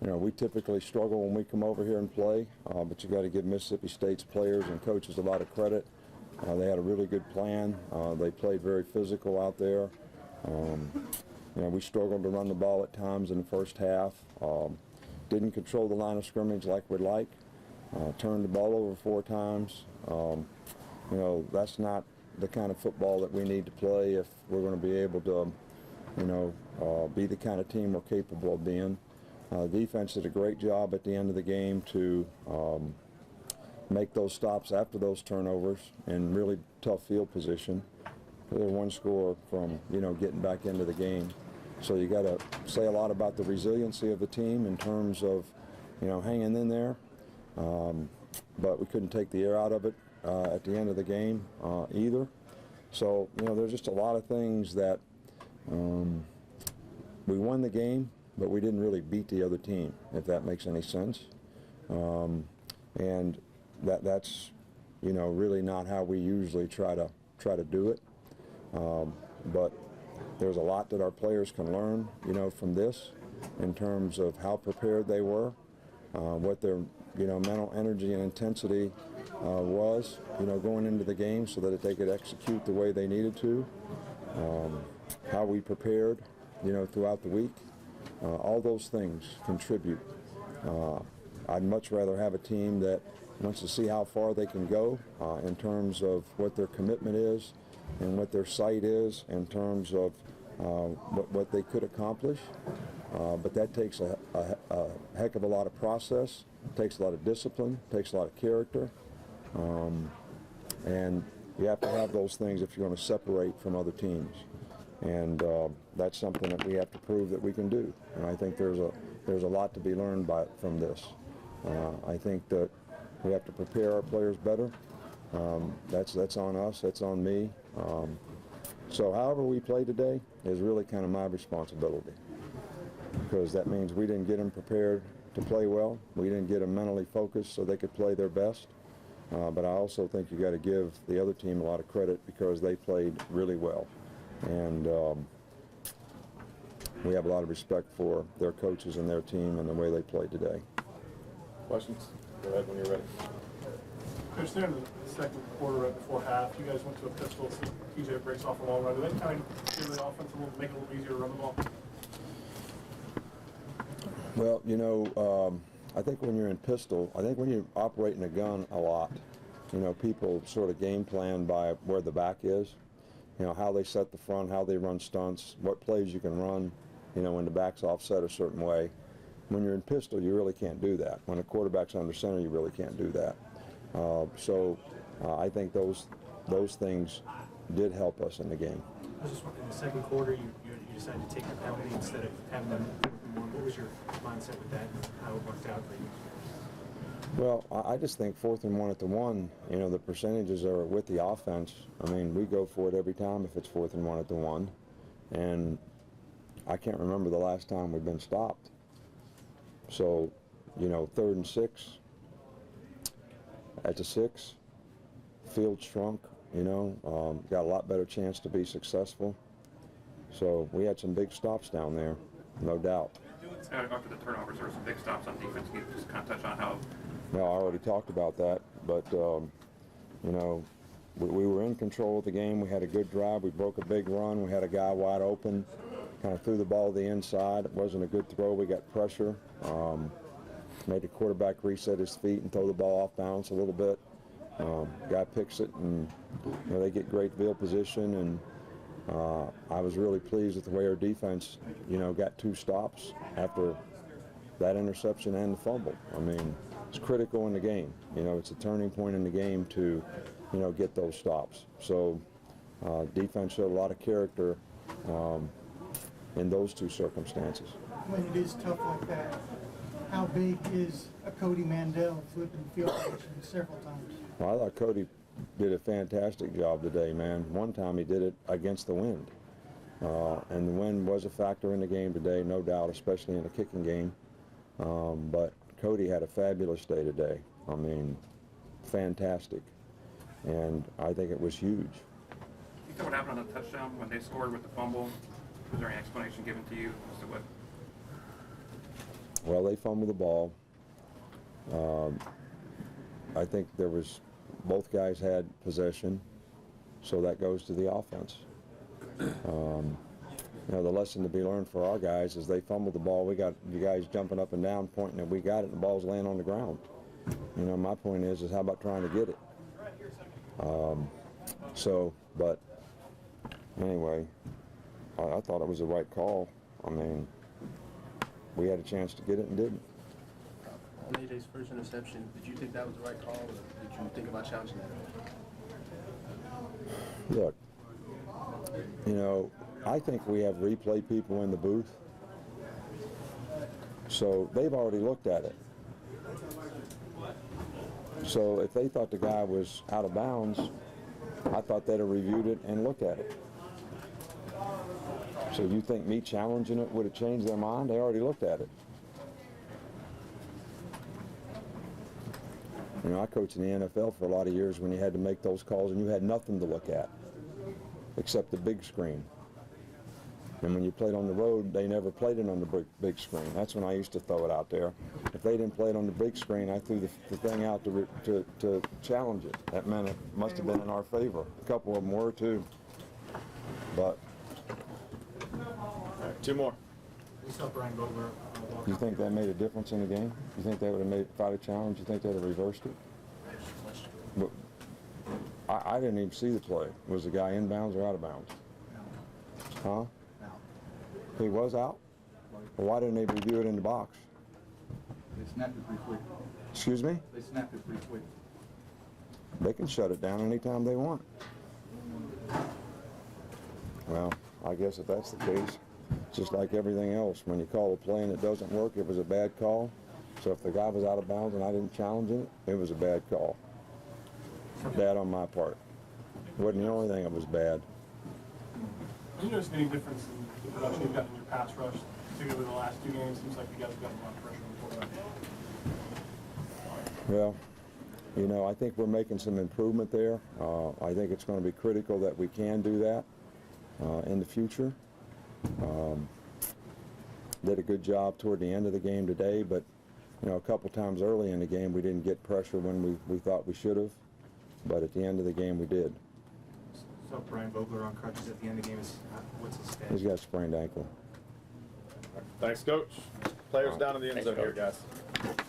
we typically struggle when we come over here and play, but you got to give Mississippi State's players and coaches a lot of credit. They had a really good plan. They played very physical out there. We struggled to run the ball at times in the first half. Didn't control the line of scrimmage like we'd like. Turned the ball over 4 times. That's not the kind of football that we need to play if we're going to be able to, be the kind of team we're capable of being. Defense did a great job at the end of the game to make those stops after those turnovers in really tough field position. They're 1 score from, getting back into the game. So you got to say a lot about the resiliency of the team in terms of, hanging in there. But we couldn't take the air out of it at the end of the game either. So, there's just a lot of things that we won the game, but we didn't really beat the other team, if that makes any sense. And that's, really not how we usually try to do it. But there's a lot that our players can learn, from this in terms of how prepared they were, what their, mental energy and intensity was, going into the game so that they could execute the way they needed to, how we prepared, throughout the week. All those things contribute. I'd much rather have a team that wants to see how far they can go in terms of what their commitment is and what their sight is in terms of what they could accomplish. But that takes a heck of a lot of process, takes a lot of discipline, takes a lot of character. And you have to have those things if you're going to separate from other teams. And that's something that we have to prove that we can do. And I think there's a lot to be learned from this. I think that we have to prepare our players better. That's on us. That's on me. So however we play today is really kind of my responsibility, because that means we didn't get them prepared to play well. We didn't get them mentally focused so they could play their best. But I also think you got to give the other team a lot of credit because they played really well. And we have a lot of respect for their coaches and their team and the way they played today. Questions? Go ahead when you're ready. Coach, there in the second quarter, right before half, you guys went to a pistol. So TJ breaks off a long run. Did that kind of give the offense make it a little easier to run the ball? Well, I think when you're in pistol, I think when you're operating a gun a lot, people sort of game plan by where the back is, how they set the front, how they run stunts, what plays you can run, when the back's offset a certain way. When you're in pistol, you really can't do that. When a quarterback's under center, you really can't do that. So I think those things did help us in the game. I was just wondering, in the second quarter, you decided to take the penalty instead of having them. What was your mindset with that and how it worked out for you? Well, I just think 4th and 1 at the 1, the percentages are with the offense. I mean, we go for it every time if it's 4th and 1 at the 1. And I can't remember the last time we've been stopped. So, 3rd and 6, at the 6, field shrunk, got a lot better chance to be successful. So we had some big stops down there, no doubt. After the turnovers, there were some big stops on defense. Can you just kind of touch on how? No, I already talked about that, but we were in control of the game. We had a good drive. We broke a big run. We had a guy wide open, kind of threw the ball to the inside. It wasn't a good throw. We got pressure. Made the quarterback reset his feet and throw the ball off balance a little bit. Guy picks it, and they get great field position. And I was really pleased with the way our defense, got 2 stops after that interception and the fumble. I mean, it's critical in the game. It's a turning point in the game to, get those stops. So defense showed a lot of character in those 2 circumstances. When it is tough like that, how big is a Cody Mandel flipping the field position several times? Well, I thought Cody did a fantastic job today, man. One time he did it against the wind. And the wind was a factor in the game today, no doubt, especially in the kicking game. But Cody had a fabulous day today. I mean, fantastic. And I think it was huge. You know what happened on the touchdown when they scored with the fumble? Was there any explanation given to you as to what? Well, they fumbled the ball. I think both guys had possession, so that goes to the offense. The lesson to be learned for our guys is they fumbled the ball. We got you guys jumping up and down, pointing that we got it, and the ball's laying on the ground. My point is how about trying to get it? But anyway, I thought it was the right call. I mean, we had a chance to get it and didn't. On AJ's first interception, did you think that was the right call, or did you think about challenging that? Look, I think we have replay people in the booth, so they've already looked at it. So if they thought the guy was out of bounds, I thought they'd have reviewed it and looked at it. So you think me challenging it would have changed their mind? They already looked at it. I coached in the NFL for a lot of years when you had to make those calls and you had nothing to look at except the big screen. And when you played on the road, they never played it on the big screen. That's when I used to throw it out there. If they didn't play it on the big screen, I threw the thing out to challenge it. That meant it must have been in our favor. A couple of them were too. But All right, 2 more. We saw Brian Vogler walk you up. think that made a difference in the game? You think they would have fought a challenge? You think they'd have reversed it? But I didn't even see the play. Was the guy in bounds or out of bounds? Huh? He was out? Well, why didn't they review it in the box? They snapped it pretty quick. Excuse me? They snapped it pretty quick. They can shut it down anytime they want. Well, I guess if that's the case, just like everything else, when you call a play and it doesn't work, it was a bad call. So if the guy was out of bounds and I didn't challenge it, it was a bad call. Bad on my part. It wasn't the only thing that was bad. Did you notice any difference in the production you've gotten in your pass rush, particularly the last 2 games? Seems like you guys have gotten a lot of pressure on the quarterback. Well, I think we're making some improvement there. I think it's going to be critical that we can do that in the future. Did a good job toward the end of the game today, but a couple times early in the game we didn't get pressure when we thought we should have, but at the end of the game we did. Saw Brian Vogler on crutches at the end of the game. What's his status? He's got a sprained ankle. Thanks, Coach. Players down in the end Thanks, zone here, Coach. guys.